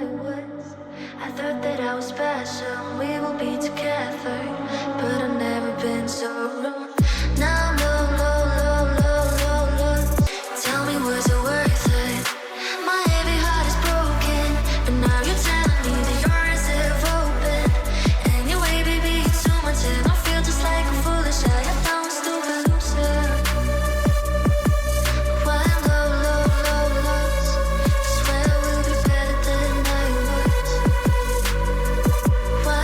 I was. I thought that I was special, we will be together, but I've never been so wrong. Now I'm low, low, low, low, low, low. Tell me, was it worth it? My heavy heart is broken, but now you're telling me that you're as if open. Anyway, baby, it's too much and I feel just like a foolish. I thought I was stupid loser. Why I'm low, low, low, low. Swear we'll be better than I was. Why?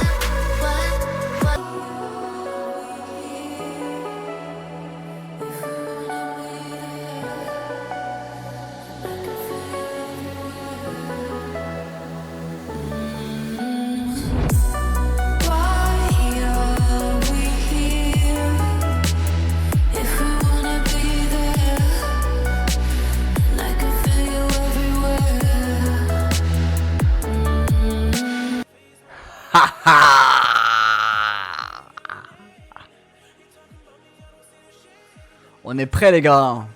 On est prêts les gars.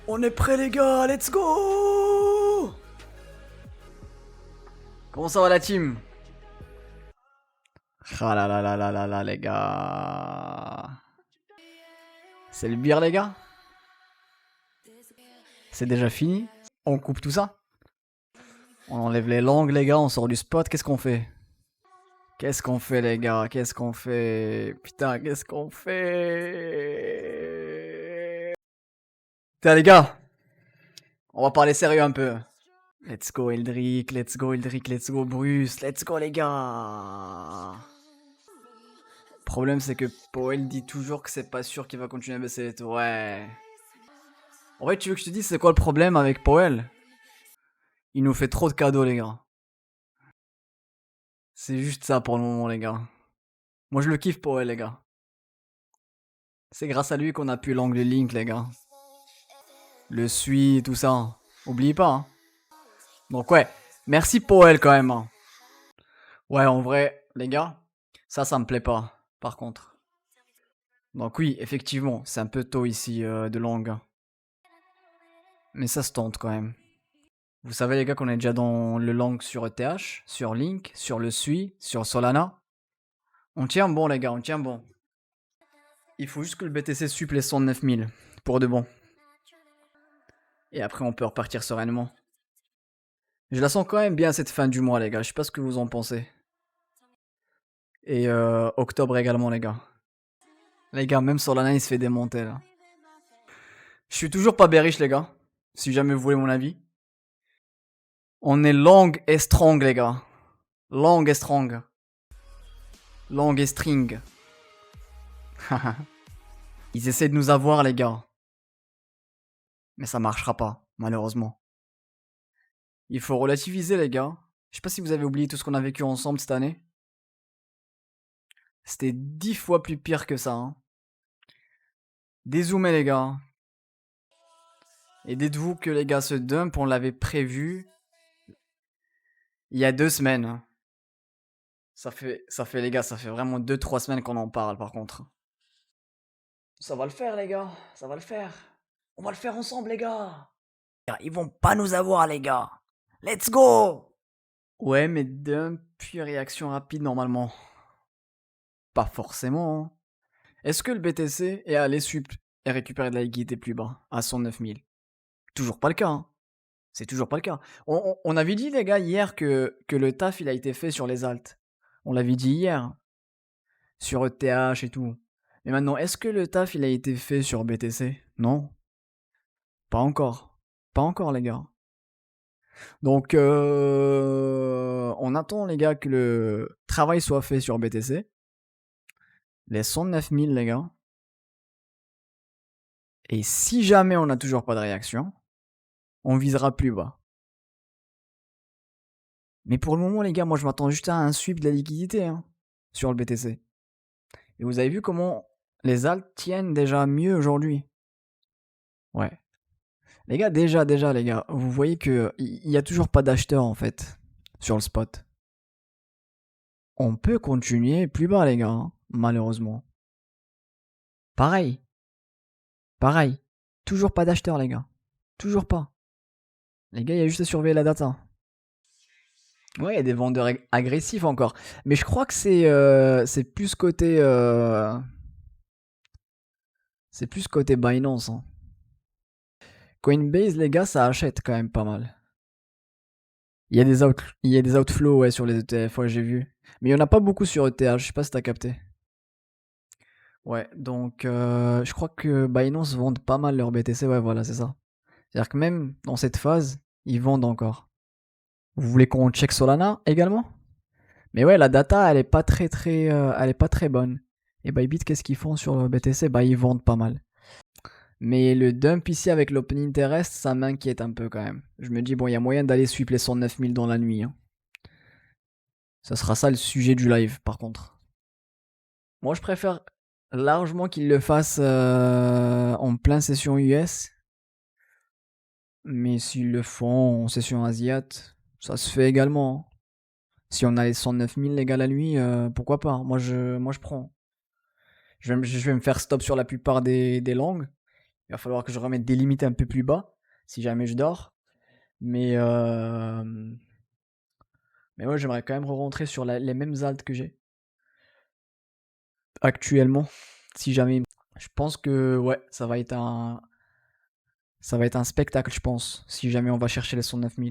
On est prêts les gars, let's go. Comment ça va la team? Ah là là là là là là les gars. C'est le beer les gars. C'est déjà fini. On coupe tout ça. On enlève les langues les gars, on sort du spot, qu'est-ce qu'on fait? Qu'est-ce qu'on fait les gars? Qu'est-ce qu'on fait? Putain, qu'est-ce qu'on fait? Putain les gars, on va parler sérieux un peu. Let's go Eldrick, let's go Eldrick, let's go Bruce, let's go les gars. Le problème c'est que Powell dit toujours que c'est pas sûr qu'il va continuer à baisser les taux. Ouais. En vrai tu veux que je te dise c'est quoi le problème avec Powell? Il nous fait trop de cadeaux les gars. C'est juste ça pour le moment les gars. Moi je le kiffe Powell les gars. C'est grâce à lui qu'on a pu l'angle link les gars. Le suit, tout ça. Oubliez pas hein. Donc ouais, merci Powell quand même. Hein. Ouais en vrai les gars, ça me plaît pas par contre. Donc oui effectivement c'est un peu tôt ici de langue. Mais ça se tente quand même. Vous savez les gars qu'on est déjà dans le long sur ETH, sur Link, sur le SUI, sur Solana. On tient bon les gars, on tient bon. Il faut juste que le BTC suive les 109 000 pour de bon. Et après on peut repartir sereinement. Je la sens quand même bien cette fin du mois les gars, je sais pas ce que vous en pensez. Et octobre également les gars. Les gars, même Solana il se fait démonter là. Je suis toujours pas bearish les gars, si jamais vous voulez mon avis. On est long et strong les gars. Long et strong. Long et string. Ils essaient de nous avoir les gars. Mais ça marchera pas, malheureusement. Il faut relativiser les gars. Je sais pas si vous avez oublié tout ce qu'on a vécu ensemble cette année. C'était 10 fois plus pire que ça. Hein. Dézoomez les gars. Et dites-vous que les gars, ce dump, on l'avait prévu il y a 2 semaines. Ça fait les gars, ça fait vraiment 2-3 semaines qu'on en parle par contre. Ça va le faire les gars, ça va le faire. On va le faire ensemble les gars. Ils vont pas nous avoir les gars. Let's go. Ouais mais dump puis réaction rapide normalement. Pas forcément. Hein. Est-ce que le BTC est allé sup et récupérer de la liquidité plus bas à 109 000? Toujours pas le cas. Hein. C'est toujours pas le cas. On avait dit les gars hier que le taf il a été fait sur les alts. On l'avait dit hier. Sur ETH et tout. Mais maintenant, est-ce que le taf il a été fait sur BTC? Non. Pas encore. Pas encore les gars. Donc on attend les gars que le travail soit fait sur BTC. Les 109 000 les gars. Et si jamais on n'a toujours pas de réaction, on visera plus bas. Mais pour le moment les gars, moi je m'attends juste à un sweep de la liquidité hein, sur le BTC. Et vous avez vu comment les alts tiennent déjà mieux aujourd'hui. Ouais. Les gars, déjà les gars, vous voyez que il y a toujours pas d'acheteurs en fait sur le spot. On peut continuer plus bas les gars, hein, malheureusement. Pareil. Toujours pas d'acheteurs les gars. Toujours pas. Les gars, il y a juste à surveiller la data. Ouais, il y a des vendeurs agressifs encore. Mais je crois que c'est plus côté c'est plus côté Binance, hein. Coinbase, les gars, ça achète quand même pas mal. Il y a des outflows ouais, sur les ETF, ouais, j'ai vu. Mais il y en a pas beaucoup sur ETH, je sais pas si t'as capté. Ouais, donc je crois que Binance vendent pas mal leur BTC, ouais, voilà, c'est ça. C'est-à-dire que même dans cette phase, ils vendent encore. Vous voulez qu'on check Solana également? Mais ouais, la data, elle est pas très bonne. Et Bybit, qu'est-ce qu'ils font sur le BTC? Bah, ils vendent pas mal. Mais le dump ici avec l'open interest, ça m'inquiète un peu quand même. Je me dis, bon, il y a moyen d'aller sweep les 109 000 dans la nuit, hein. Ça sera ça le sujet du live, par contre. Moi, je préfère largement qu'ils le fassent en plein session US. Mais s'ils le font en session Asiat, ça se fait également, hein. Si on a les 109 000 les gars la nuit, pourquoi pas, hein. Moi, je prends. Je vais me faire stop sur la plupart des langues. Il va falloir que je remette des limites un peu plus bas si jamais je dors. Mais, euh, mais ouais, j'aimerais quand même re-rentrer sur les mêmes alts que j'ai actuellement. Si jamais. Je pense que ouais, ça va être un spectacle, je pense. Si jamais on va chercher les 109 000.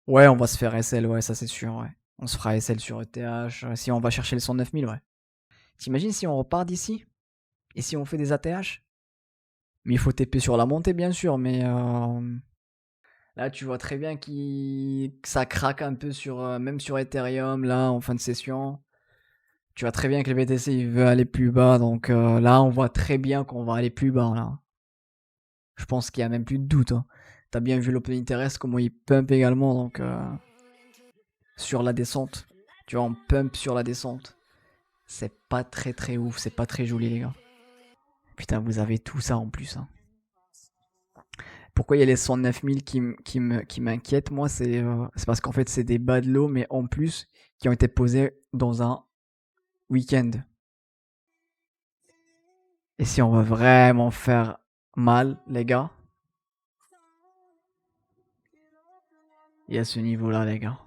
Ouais, on va se faire SL, ouais, ça c'est sûr, ouais. On se fera SL sur ETH. Si on va chercher les 109 000, ouais. T'imagines si on repart d'ici et si on fait des ATH? Mais il faut TP sur la montée, bien sûr, mais là, tu vois très bien que ça craque un peu sur, même sur Ethereum, là, en fin de session. Tu vois très bien que le BTC, il veut aller plus bas, donc là, on voit très bien qu'on va aller plus bas, là. Je pense qu'il y a même plus de doute, hein. T'as bien vu l'Open Interest, comment il pump également, donc sur la descente. Tu vois, on pump sur la descente. C'est pas très très ouf, c'est pas très joli, les gars. Putain, vous avez tout ça en plus, hein. Pourquoi il y a les 109 000 qui m'inquiètent, moi, c'est parce qu'en fait, c'est des bad lows, mais en plus, qui ont été posés dans un week-end. Et si on veut vraiment faire mal, les gars, il y a ce niveau-là, les gars.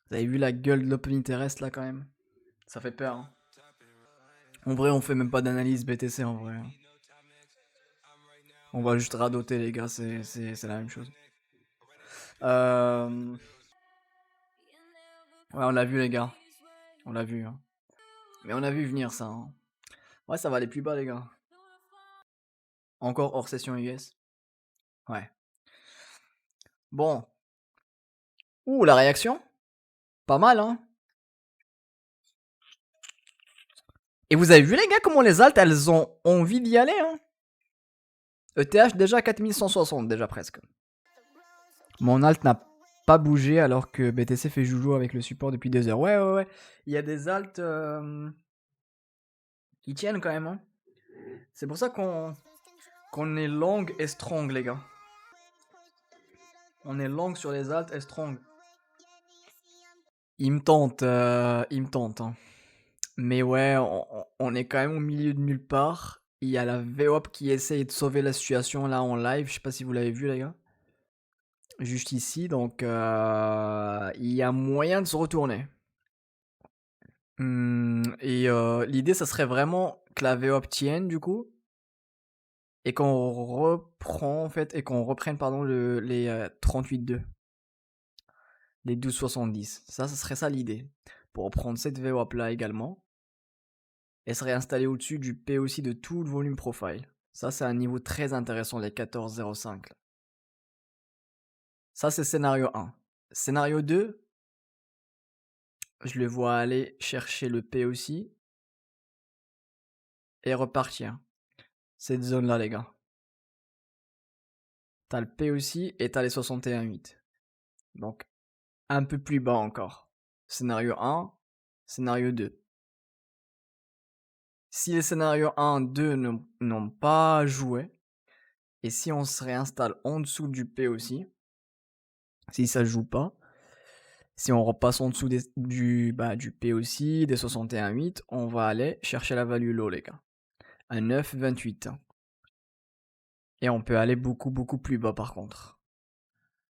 Vous avez vu la gueule de l'Open Interest, là, quand même? Ça fait peur, hein. En vrai, on fait même pas d'analyse BTC, en vrai, hein. On va juste radoter, les gars, c'est la même chose. Euh... Ouais, on l'a vu, les gars. On l'a vu, hein. Mais on a vu venir ça, hein. Ouais, ça va aller plus bas, les gars. Encore hors session US. Ouais. Bon. Ouh, la réaction? Pas mal, hein? Et vous avez vu, les gars, comment les altes, elles ont envie d'y aller, hein? ETH, déjà 4160, déjà presque. Mon alt n'a pas bougé alors que BTC fait joujou avec le support depuis 2 heures. Ouais, ouais, ouais. Il y a des altes qui tiennent quand même, hein. C'est pour ça qu'on est long et strong, les gars. On est long sur les altes et strong. Il me tente, hein. Mais ouais, on est quand même au milieu de nulle part. Il y a la VWAP qui essaye de sauver la situation là en live. Je sais pas si vous l'avez vu, les gars. Juste ici, donc il y a moyen de se retourner. Et l'idée, ça serait vraiment que la VWAP tienne du coup. Et qu'on reprend en fait, et qu'on reprenne pardon les 38,2. Les 12,70. Ça serait ça l'idée. Pour reprendre cette VWAP là également. Et se réinstaller au-dessus du P aussi de tout le volume profile. Ça, c'est un niveau très intéressant, les 14,05. Ça, c'est scénario 1. Scénario 2, je le vois aller chercher le P aussi. Et repartir. Cette zone-là, les gars. T'as le P aussi et t'as les 61,8. Donc, un peu plus bas encore. Scénario 1, scénario 2. Si les scénarios 1, 2 n'ont pas joué, et si on se réinstalle en dessous du P aussi, Si ça se joue pas, si on repasse en dessous du P aussi, des 61,8, on va aller chercher la value low, les gars. À 9,28. Et on peut aller beaucoup plus bas par contre.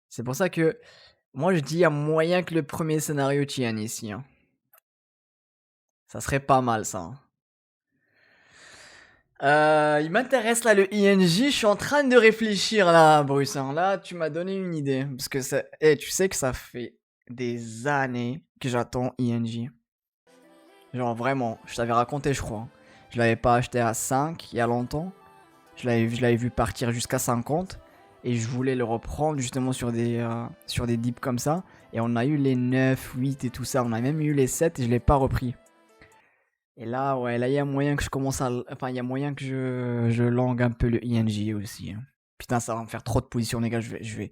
C'est pour ça que moi je dis il y a moyen que le premier scénario tienne ici. Hein. Ça serait pas mal ça. Hein. Il m'intéresse là le INJ, je suis en train de réfléchir là, Bruce. Hein. Là, tu m'as donné une idée. Parce que ça... tu sais que ça fait des années que j'attends INJ. Genre vraiment, je t'avais raconté je crois. Je l'avais pas acheté à 5 il y a longtemps. Je l'avais vu partir jusqu'à 50. Et je voulais le reprendre justement sur des dips comme ça. Et on a eu les 9, 8 et tout ça. On a même eu les 7 et je l'ai pas repris. Et là, ouais, là, il y a moyen que je commence à... Enfin, il y a moyen que je langue un peu le ING aussi. Hein. Putain, ça va me faire trop de positions, les gars. Je vais...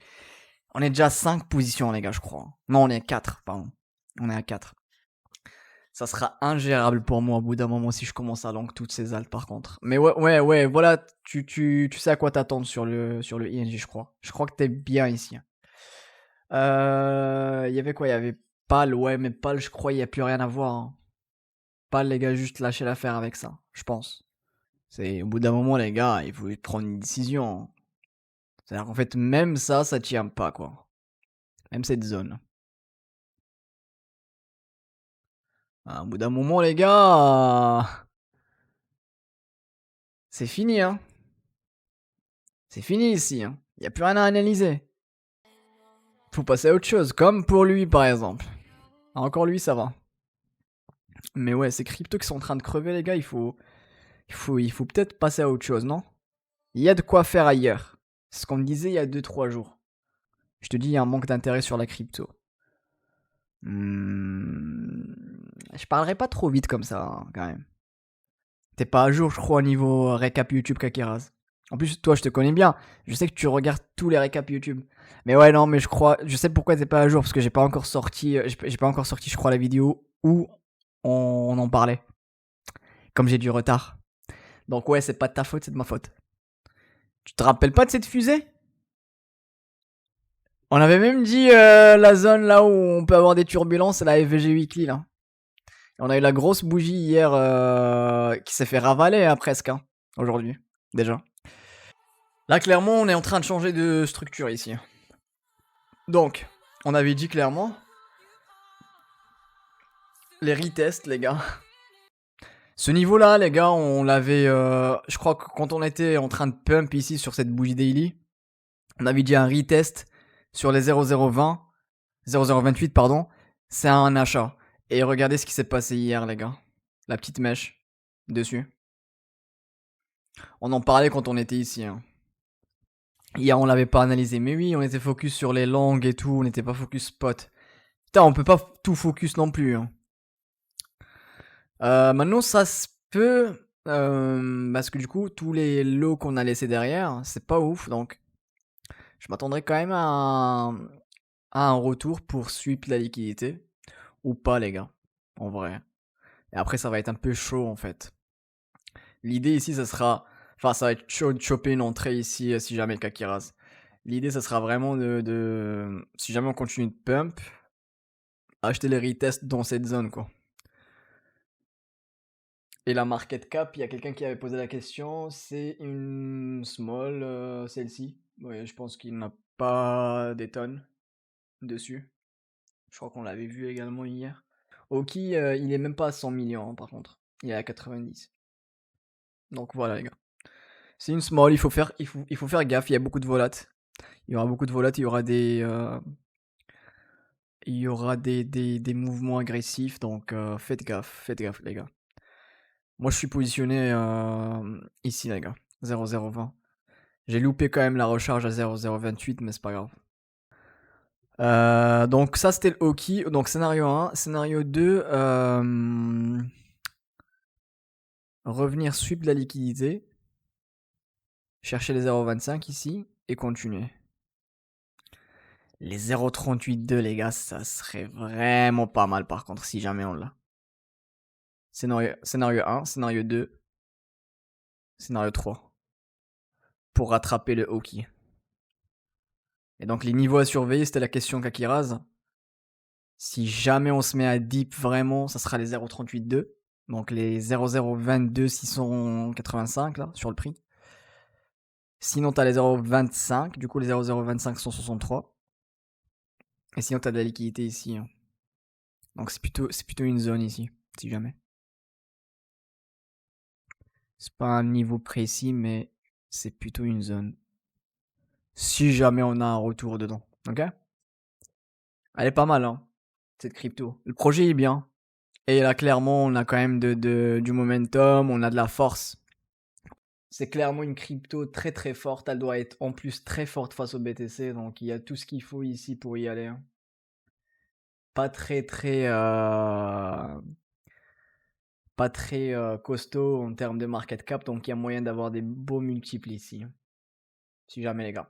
On est déjà à 5 positions, les gars, je crois. Non, on est à 4, pardon. On est à 4. Ça sera ingérable pour moi au bout d'un moment si je commence à langue toutes ces altes, par contre. Mais ouais, voilà, tu sais à quoi t'attendre sur le ING, je crois. Je crois que t'es bien ici. Il y avait quoi? Il y avait PAL, ouais, mais PAL, je crois, il n'y a plus rien à voir. Hein. PAL, les gars, juste lâcher l'affaire avec ça, je pense. C'est au bout d'un moment, les gars, il faut prendre une décision. Hein. C'est-à-dire qu'en fait, même ça tient pas, quoi. Même cette zone. Au bout d'un moment, les gars, c'est fini, hein. C'est fini ici, hein. Y a plus rien à analyser. Faut passer à autre chose, comme pour lui, par exemple. Encore lui, ça va. Mais ouais, ces cryptos qui sont en train de crever, les gars, il faut peut-être passer à autre chose, non? Il y a de quoi faire ailleurs. C'est ce qu'on me disait il y a 2-3 jours. Je te dis, il y a un manque d'intérêt sur la crypto. Je parlerai pas trop vite comme ça, hein, quand même. T'es pas à jour, je crois, au niveau récap YouTube Kakiraz. En plus, toi, je te connais bien. Je sais que tu regardes tous les récaps YouTube. Mais ouais, non, mais je sais pourquoi t'es pas à jour, parce que j'ai pas encore sorti, je crois, la vidéo où on en parlait. Comme j'ai du retard. Donc ouais, c'est pas de ta faute, c'est de ma faute. Tu te rappelles pas de cette fusée? On avait même dit la zone là où on peut avoir des turbulences, c'est la FVG Weekly là. On a eu la grosse bougie hier qui s'est fait ravaler hein, presque, hein, aujourd'hui, déjà. Là, clairement, on est en train de changer de structure ici. Donc, on avait dit clairement les retests, les gars. Ce niveau-là, les gars, on l'avait... je crois que quand on était en train de pump ici sur cette bougie daily, on avait dit un retest sur les 0020, 0028, pardon, c'est un achat. Et regardez ce qui s'est passé hier, les gars. La petite mèche dessus. On en parlait quand on était ici. Hein. Hier, on l'avait pas analysé. Mais oui, on était focus sur les langues et tout. On n'était pas focus spot. Putain, on peut pas tout focus non plus. Hein. Maintenant, ça se peut. Parce que du coup, tous les lots qu'on a laissés derrière, c'est pas ouf. Donc, je m'attendrais quand même à un retour pour sweep la liquidité. Ou pas, les gars. En vrai. Et après, ça va être un peu chaud, en fait. L'idée ici, ça sera... Enfin, ça va être chaud de choper une entrée ici, si jamais le Kaki rase. L'idée, ça sera vraiment si jamais on continue de pump, acheter les retests dans cette zone, quoi. Et la market cap, il y a quelqu'un qui avait posé la question, c'est une small, celle-ci. Ouais, je pense qu'il n'a pas des tonnes dessus. Je crois qu'on l'avait vu également hier. Oki, il est même pas à 100 millions, hein, par contre. Il est à 90. Donc voilà, les gars. C'est une small, il faut faire gaffe, il y a beaucoup de volates. Il y aura beaucoup de volates, il y aura des mouvements agressifs, donc faites gaffe, les gars. Moi, je suis positionné ici, les gars, 0020. J'ai loupé quand même la recharge à 0028, mais c'est pas grave. Donc ça, c'était le hockey. Donc scénario 1. Scénario 2, revenir sweep de la liquidité. Chercher les 0,25 ici et continuer. Les 0,38,2 les gars, ça serait vraiment pas mal par contre si jamais on l'a. Scénario 1, scénario 2, scénario 3. Pour rattraper le hockey. Et donc les niveaux à surveiller, c'était la question Kakiraz. Si jamais on se met à deep vraiment, ça sera les 0,38,2. Donc les 0,022 685 là, sur le prix. Sinon t'as les 0,25, du coup les 0,025 163. Et sinon t'as de la liquidité ici. Hein. Donc c'est plutôt une zone ici, si jamais. C'est pas un niveau précis, mais c'est plutôt une zone. Si jamais on a un retour dedans, ok? Elle est pas mal, hein, cette crypto. Le projet est bien. Et là, clairement, on a quand même du momentum, on a de la force. C'est clairement une crypto très très forte. Elle doit être en plus très forte face au BTC. Donc il y a tout ce qu'il faut ici pour y aller. Hein. Pas très très... pas très costaud en termes de market cap. Donc il y a moyen d'avoir des beaux multiples ici. Hein. Si jamais les gars.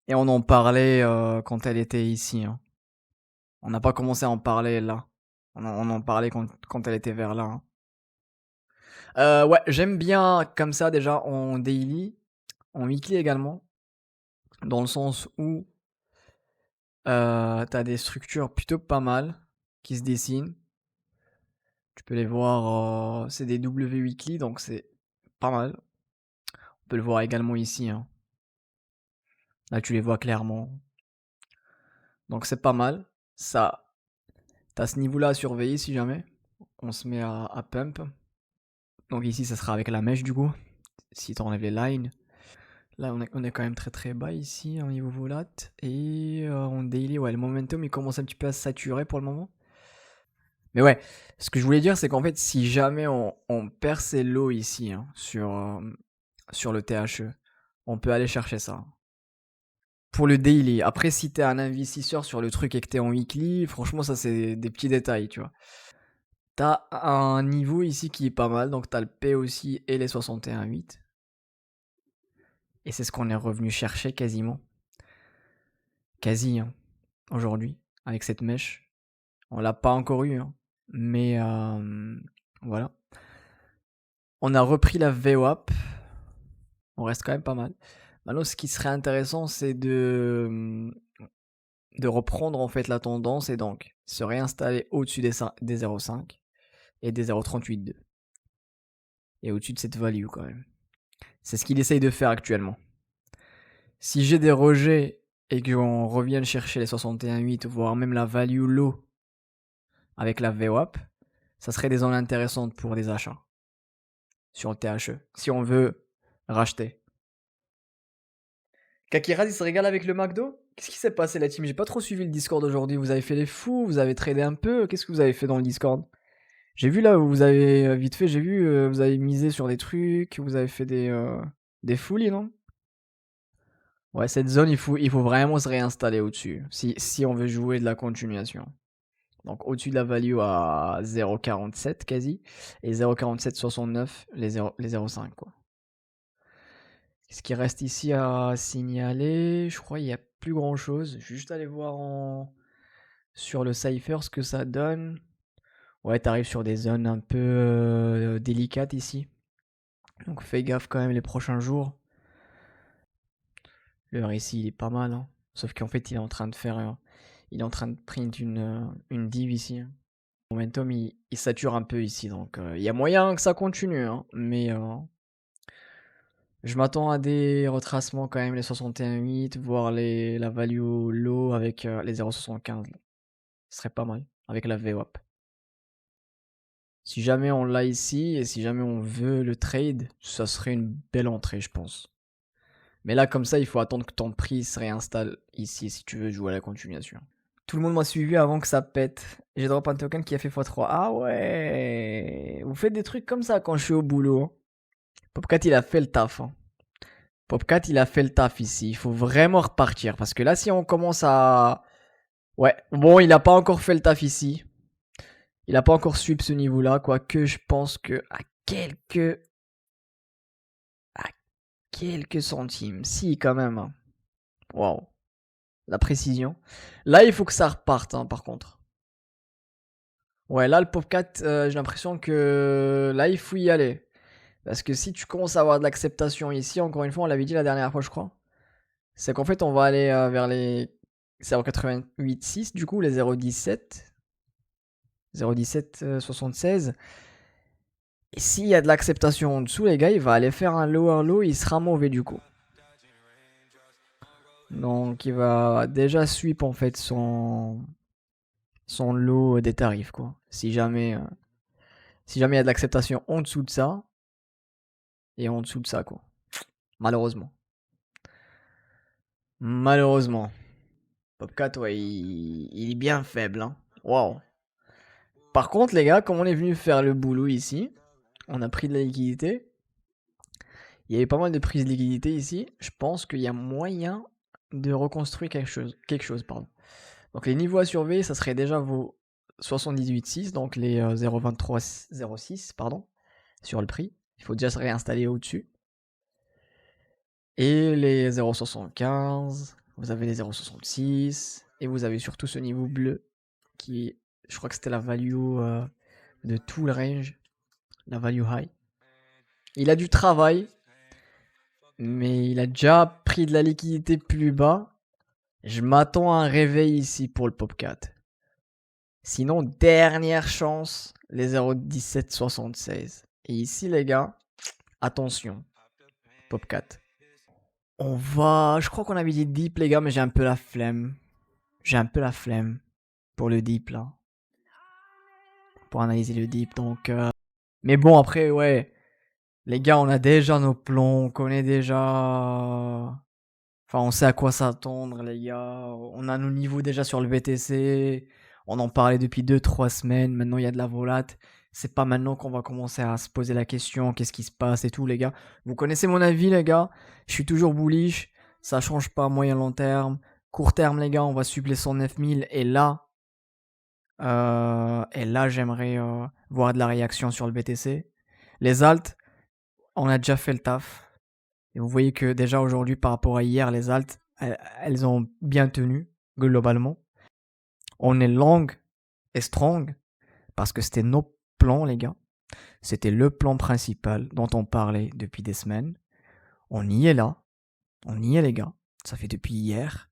Et on en parlait quand elle était ici. Hein. On n'a pas commencé à en parler là. On en parlait quand elle était vers là. Hein. Ouais, j'aime bien comme ça déjà en daily, en weekly également, dans le sens où t'as des structures plutôt pas mal qui se dessinent. Tu peux les voir, c'est des W weekly, donc c'est pas mal. On peut le voir également ici. Hein. Là, tu les vois clairement. Donc c'est pas mal. Ça, t'as ce niveau-là à surveiller si jamais on se met à pump. Donc ici, ça sera avec la mèche du coup, si t'enlèves les lines. Là, on est quand même très très bas ici, au niveau volat. Et en daily, ouais, le momentum, il commence un petit peu à se saturer pour le moment. Mais ouais, ce que je voulais dire, c'est qu'en fait, si jamais on perd ces lows ici, hein, sur le THE, on peut aller chercher ça. Pour le daily. Après, si t'es un investisseur sur le truc et que t'es en weekly, franchement, ça, c'est des petits détails, tu vois. T'as un niveau ici qui est pas mal, donc t'as le P aussi et les 61,8. Et c'est ce qu'on est revenu chercher quasiment. Quasi, hein, aujourd'hui, avec cette mèche. On l'a pas encore eu, hein, mais voilà. On a repris la VWAP. On reste quand même pas mal. Maintenant, ce qui serait intéressant, c'est de reprendre en fait la tendance et donc se réinstaller au-dessus des 0,5 et des 0,38,2. Et au-dessus de cette value quand même. C'est ce qu'il essaye de faire actuellement. Si j'ai des rejets et qu'on revienne chercher les 61,8, voire même la value low avec la VWAP, ça serait des zones intéressantes pour des achats sur le THE, si on veut racheter. Kakiraz, il se régale avec le McDo? Qu'est-ce qui s'est passé la team? J'ai pas trop suivi le Discord aujourd'hui. Vous avez fait les fous, vous avez tradé un peu. Qu'est-ce que vous avez fait dans le Discord? J'ai vu là, vous avez vite fait, j'ai vu, vous avez misé sur des trucs, vous avez fait des fouilles, non? Ouais, cette zone, il faut vraiment se réinstaller au-dessus, si on veut jouer de la continuation. Donc au-dessus de la value à 0,47 quasi, et 0,4769 les 0,5 quoi. Ce qui reste ici à signaler, je crois il n'y a plus grand chose. Je vais juste aller voir sur le Cypher ce que ça donne. Ouais, t'arrives sur des zones un peu délicates ici. Donc fais gaffe quand même les prochains jours. L'heure ici il est pas mal. Hein. Sauf qu'en fait il est en train de faire... il est en train de print une div ici. Le momentum il sature un peu ici. Donc il y a moyen que ça continue. Hein, mais je m'attends à des retracements quand même, les 61,8, voire la value low avec les 0,75. Ce serait pas mal, avec la VWAP. Si jamais on l'a ici, et si jamais on veut le trade, ça serait une belle entrée, je pense. Mais là, comme ça, il faut attendre que ton prix se réinstalle ici, si tu veux jouer à la continuation. Tout le monde m'a suivi avant que ça pète. J'ai drop un token qui a fait x3. Ah ouais. Vous faites des trucs comme ça quand je suis au boulot. Popcat, il a fait le taf. Hein. Popcat, il a fait le taf ici. Il faut vraiment repartir. Parce que là, si on commence à... Ouais, bon, il a pas encore fait le taf ici. Il a pas encore suivi ce niveau-là. Quoique, je pense que à quelques centimes. Si, quand même. Hein. Waouh. La précision. Là, il faut que ça reparte, hein, par contre. Ouais, là, le Popcat, j'ai l'impression que... Là, il faut y aller. Parce que si tu commences à avoir de l'acceptation ici, encore une fois, on l'avait dit la dernière fois, je crois. c'est qu'en fait, on va aller vers les 0,88,6, du coup, les 0,17, 0,1776. Et s'il y a de l'acceptation en dessous, les gars, il va aller faire un lower low, il sera mauvais du coup. Donc, il va déjà sweep en fait son lot des tarifs, quoi. Si jamais il y a de l'acceptation en dessous de ça, et en dessous de ça, quoi. Malheureusement. Malheureusement. Popcat, ouais, il est bien faible, hein. Waouh. Par contre, les gars, comme on est venu faire le boulot ici, on a pris de la liquidité. Il y avait pas mal de prises de liquidité ici. Je pense qu'il y a moyen de reconstruire quelque chose, pardon. Donc les niveaux à surveiller, ça serait déjà vos 78,6, donc les 0,2306, pardon, sur le prix. Il faut déjà se réinstaller au-dessus. Et les 0,75, vous avez les 0,66, et vous avez surtout ce niveau bleu, qui, je crois que c'était la value de tout le range, la value high. Il a du travail, mais il a déjà pris de la liquidité plus bas. Je m'attends à un réveil ici pour le Popcat. Sinon, dernière chance, les 0,1776. Et ici, les gars, attention, Popcat. Je crois qu'on avait dit deep, les gars, mais j'ai un peu la flemme. J'ai un peu la flemme pour le deep, là. Pour analyser le deep, donc... Mais bon, après, ouais. Les gars, on a déjà nos plans, on connaît déjà... Enfin, on sait à quoi s'attendre, les gars. On a nos niveaux déjà sur le BTC. On en parlait depuis 2-3 semaines. Maintenant, il y a de la volate. C'est pas maintenant qu'on va commencer à se poser la question, qu'est-ce qui se passe et tout, les gars. Vous connaissez mon avis, les gars. Je suis toujours bullish. Ça change pas moyen long terme. Court terme, les gars, on va suivre les 109 000. Et là, j'aimerais voir de la réaction sur le BTC. Les alts, on a déjà fait le taf. Et vous voyez que déjà aujourd'hui, par rapport à hier, les alts, elles ont bien tenu, globalement. On est long et strong, parce que c'était nos plans, les gars. C'était le plan principal dont on parlait depuis des semaines. On y est là. On y est, les gars. Ça fait depuis hier.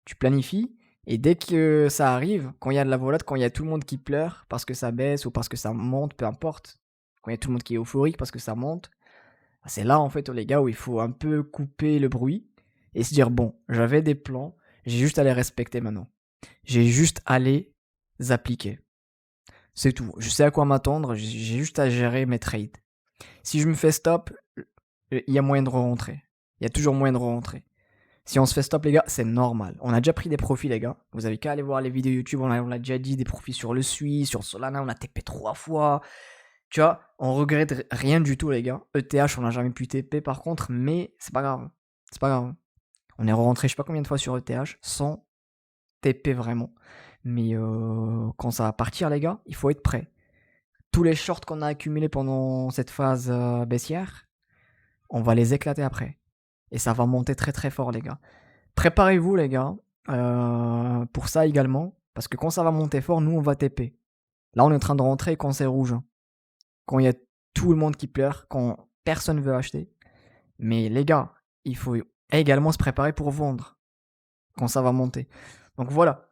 Tu planifies, et dès que ça arrive, quand il y a de la volate, quand il y a tout le monde qui pleure parce que ça baisse ou parce que ça monte, peu importe. Quand il y a tout le monde qui est euphorique parce que ça monte, c'est là, en fait, les gars, où il faut un peu couper le bruit et se dire, bon, j'avais des plans, j'ai juste à les respecter maintenant. J'ai juste à les appliquer. C'est tout. Je sais à quoi m'attendre, j'ai juste à gérer mes trades. Si je me fais stop, il y a moyen de re-rentrer. Il y a toujours moyen de re-rentrer. Si on se fait stop, les gars, c'est normal. On a déjà pris des profits, les gars. Vous avez qu'à aller voir les vidéos YouTube, on l'a déjà dit, des profits sur le SUI, sur Solana, on a TP 3 fois. Tu vois, on regrette rien du tout, les gars. ETH, on n'a jamais pu TP par contre, mais c'est pas grave. C'est pas grave. On est rentré je sais pas combien de fois sur ETH sans TP vraiment. Mais quand ça va partir, les gars, il faut être prêt. Tous les shorts qu'on a accumulés pendant cette phase baissière, on va les éclater après. Et ça va monter très très fort, les gars. Préparez-vous, les gars, pour ça également. Parce que quand ça va monter fort, nous, on va TP. Là, on est en train de rentrer quand c'est rouge. Quand il y a tout le monde qui pleure, quand personne veut acheter. Mais les gars, il faut également se préparer pour vendre quand ça va monter. Donc voilà.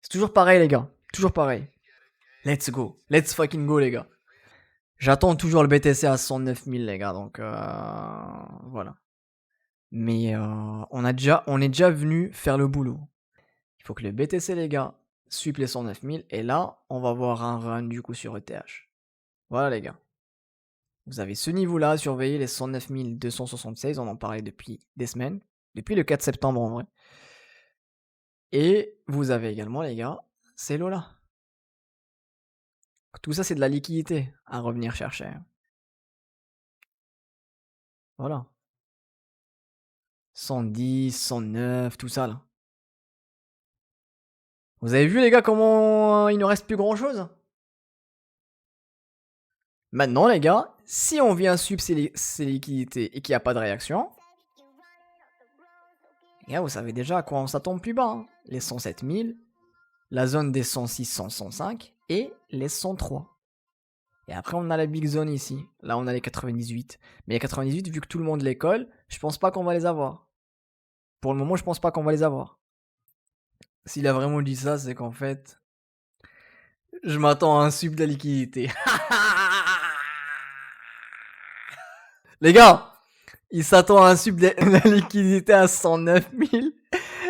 C'est toujours pareil, les gars. Toujours pareil. Let's go. Let's fucking go, les gars. J'attends toujours le BTC à 109 000, les gars. Donc voilà. Mais on est déjà venu faire le boulot. Il faut que le BTC, les gars, suive les 109 000. Et là, on va voir un run du coup sur ETH. Voilà, les gars. Vous avez ce niveau-là à surveiller, les 109 276, on en parlait depuis des semaines, depuis le 4 septembre en vrai. Et vous avez également, les gars, ces lots-là. Tout ça, c'est de la liquidité à revenir chercher. Voilà. 110, 109, tout ça là. Vous avez vu, les gars, comment il ne reste plus grand-chose? Maintenant, les gars, si on vient suivre ces liquidités et qu'il n'y a pas de réaction, les gars, vous savez déjà à quoi on s'attend plus bas. Hein. Les 107 000, la zone des 106, 100, 105 et les 103. Et après, on a la big zone ici. Là, on a les 98. Mais les 98, vu que tout le monde les colle, je pense pas qu'on va les avoir. Pour le moment, je pense pas qu'on va les avoir. S'il a vraiment dit ça, c'est qu'en fait, je m'attends à un sub de la liquidité. Les gars, il s'attend à un sub de la liquidité à 109 000.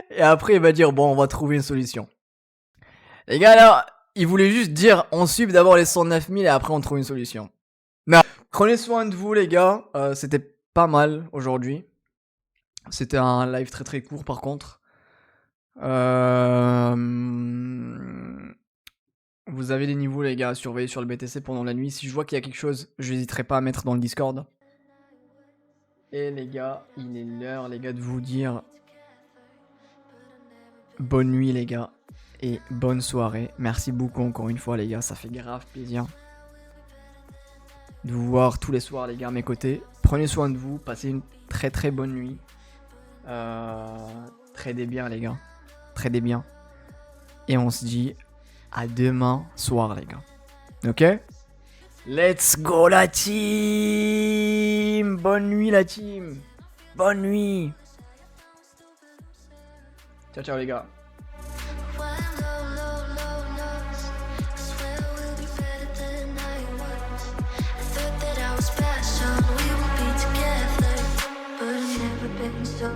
Et après, il va dire, bon, on va trouver une solution. Les gars, là, il voulait juste dire, on sub d'abord les 109 000 et après on trouve une solution. Mais prenez soin de vous, les gars. C'était pas mal aujourd'hui. C'était un live très très court, par contre. Vous avez des niveaux, les gars, à surveiller sur le BTC pendant la nuit. Si je vois qu'il y a quelque chose, je n'hésiterai pas à mettre dans le Discord. Et les gars, il est l'heure, les gars, de vous dire bonne nuit, les gars, et bonne soirée. Merci beaucoup encore une fois, les gars, ça fait grave plaisir de vous voir tous les soirs, les gars, à mes côtés. Prenez soin de vous, passez une très très bonne nuit. Tradez bien, les gars, tradez bien. Et on se dit à demain soir, les gars. Ok? Let's go, la team! Bonne nuit, la team! Bonne nuit! Ciao, ciao, les gars. When low lows, swear we'll be better than I was. I thought that I was special, we would be together, but I've never been so